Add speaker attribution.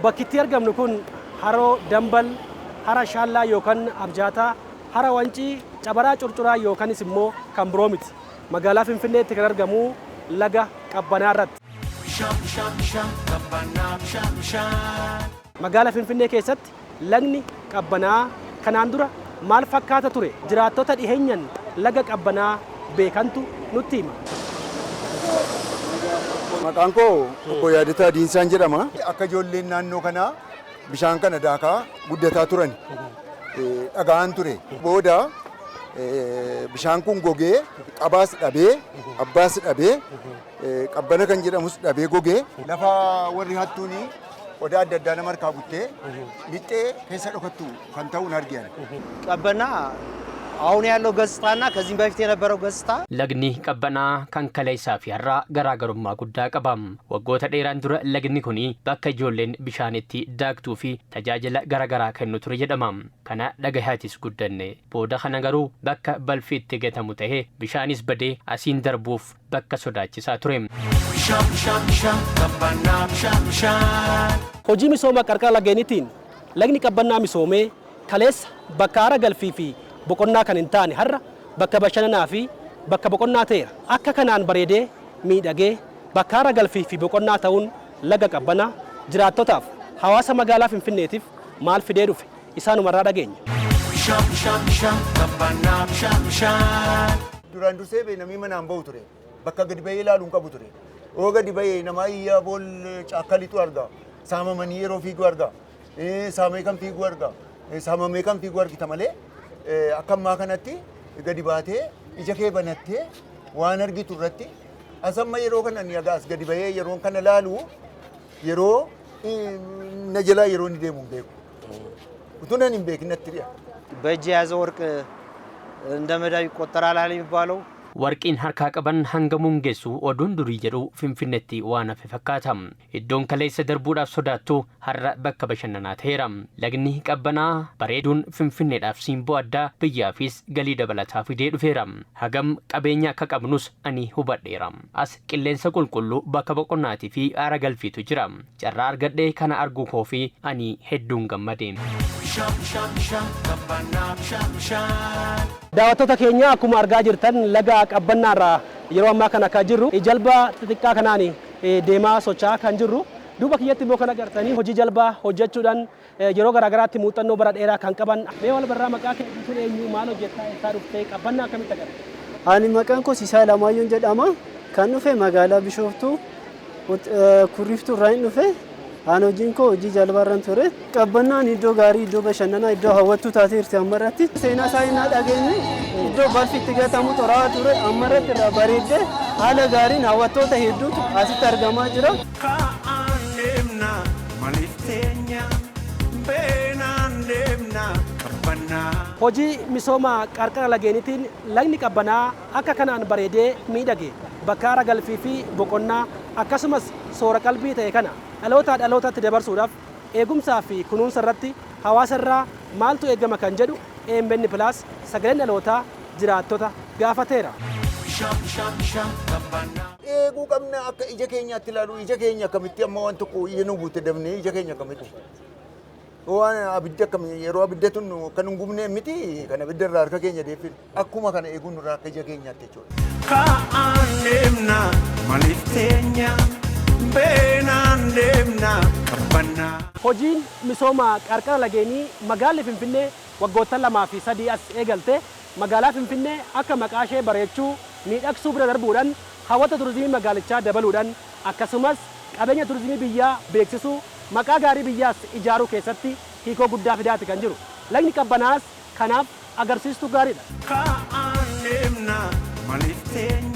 Speaker 1: bakkitti argamnu kun haroo Dambal, hara Shaallaa yookaan Abjaataa, hara Wancii, Cabaraa Curcuraa yookaanis immoo kan biroo miti. Magaalaa Finfinneetti kan argamu laga Qabbanaa irratti. Magaalaa Finfinnee keessatti lagni Qabbanaa kanaan dura maal fakkaata ture? Jiraattota dhiheenyan laga Qabbanaa beekantu nutti hima.
Speaker 2: Maqaan koo obbo Yaadataa Diinsaan jedhama. Akka ijoolleen naannoo kanaa bishaan kana daakaa guddataa turan. Dhagaan ture. Booda bishaan kun gogee qabaas dhabee abbaas dhabee qabbana kan jedhamus dhabee gogee lafa warri hattuuni odaa adda addaa nama harkaa buttee lixxee keessa dhokattu kan ta'uun argiyan.
Speaker 3: ቀበና አሁን ያለው ገጽታና ከዚህ በፊት የነበረው ገጽታ
Speaker 4: ለግኒ ቀበና kan kaleessaa fi har'a garaagarummaa guddaa qaba. Waggoota dheeraan dura lagni kuni bakka ijoolleen bishaanitti daaktuu fi tajaajila garaagaraa kennu ture jedhama. Kana dhagahaatis guddanne. Booda kana garuu bakka balfiitti gatamu ta'ee bishaanis badee asiin darbuuf bakka sodaachisaa ture.
Speaker 1: Hojii misooma qarqara lageenitiin lagni Qabbanaa misoomee kaleessa bakka hara galfii fi boqonnaa kan hin taane har'a bakka bashannanaa fi bakka boqonnaa ta'eera. Akka kanaan bareedee miidhagee bakka hara galfii fi boqonnaa ta'uun laga Qabbanaa jiraattotaaf hawaasa magaalaa Finfinneetiif maal fidee dhufe isaanumarraa dhageenya.
Speaker 2: Duraan dursee namni manaan bahu ture. Bakka gadi bahee ilaaluun qabu ture. Oo gadi bahee namaa iyyaa bool caakkalitu arga. Saamamanii yeroo fiigu arga. Saamee kan fiigu arga. Saamamee kan fiigu argita malee akka ammaa kanatti gadi baatee ija kee banattee waan argitu irratti asamma yeroo kana ni agaas gadi bahee yeroo kana laalu yeroo na jalaa yeroo ni deemu beeku. Utuu nan hin beeknatti dhiya.
Speaker 3: በእጅ የያዘ ወርቅ እንደ መዳብ ይቆጠራል አለ የሚባለው
Speaker 4: Warqiin harkaa qaban hanga mungeessu oduun durii jedhu Finfinneetti waan hafe fakkaata. Iddoon kaleessa darbuudhaaf sodaattu har'a bakka bashannanaa ta'eera. Lagni Qabbanaa bareeduun Finfinneedhaaf simboo addaa biyyaafis galii dabalataa fidee dhufeera. Hagam qabeenya akka qabnus ani hubadheera. As qilleensa qulqulluu bakka boqonnaatii fi aara galfiitu jira. Carraa argadhee kana arguu koo fi ani hedduun gammade.
Speaker 1: Daawwattoota keenya akkuma argaa jirtan laga Qabbanaa irraa yeroo ammaa kana akka jirru jalba xixiqqaa kanaan deemaa socho'aa kan jirru. Duuba kiyyatti immoo kan agartanii hojii jalbaa hojjechuudhaan yeroo garaagaraatti muuxannoo bara dheeraa kan qaban. Mee wal barraa maqaa keetiin eenyu maal hojjettaa isaa dhuftee Qabbanaa akkamitti agarta?
Speaker 5: Ani maqaan koo Siisaa Lamaayyoo jedhama. Kan dhufe magaalaa Bishooftuu Kurriftuu irraa dhufe. Ani hojiin koo hojii jalbaarran ture. Qabbanaan iddoo gaarii, iddoo bashannanaa, iddoo hawwattuu taatee jirti ammarratti. Seenaa isaa hin dhageenye iddoo balfiitti gatamu xuraawaa ture ammarratti irraa bareeddee haala gaariin hawwattoota hedduutu asitti argamaa jira.
Speaker 1: Hojii misooma qarqara lageenitiin lagni Qabbanaa akka kanaan bareedee miidhage bakka hara galfii fi boqonnaa akkasumas soora qalbii ta'e kana dhalootaa dhalootaatti dabarsuudhaaf eegumsaa fi kunuunsa irratti hawaasa irraa maaltu eegama kan jedhu EMN Plus sagaleen dhalootaa jiraattota gaafateera.
Speaker 2: Eeguu qabna akka ija keenyaatti ilaalu ija keenya akkamitti amma waan tokko ija nu buute dabnee ija keenya akkamitti waan abidda akkamii yeroo abidda tun kan hin gubne miti kan abidda irraa harka keenya deeffin akkuma kana eeguun irraa akka ija keenyaatti jechuudha.
Speaker 6: Kaan deemna maliif teenya beenaan deemna Qabbanaa.
Speaker 1: Hojiin misooma qarqara lageenii magaalli Finfinnee waggoota 2 fi 3 as eegalte magaalaa Finfinnee akka maqaa ishee bareechuu miidhagsuu bira darbuudhaan hawwata turizimii magaalichaa dabaluudhaan akkasumas qabeenya turizimii biyyaa beeksisuu maqaa gaarii biyyaas ijaaruu keessatti hiikoo guddaa fidaati kan jiru. Lagni Qabbanaas kanaaf agarsiistuu gaariidha.
Speaker 6: Kaan deemna maliif teenya.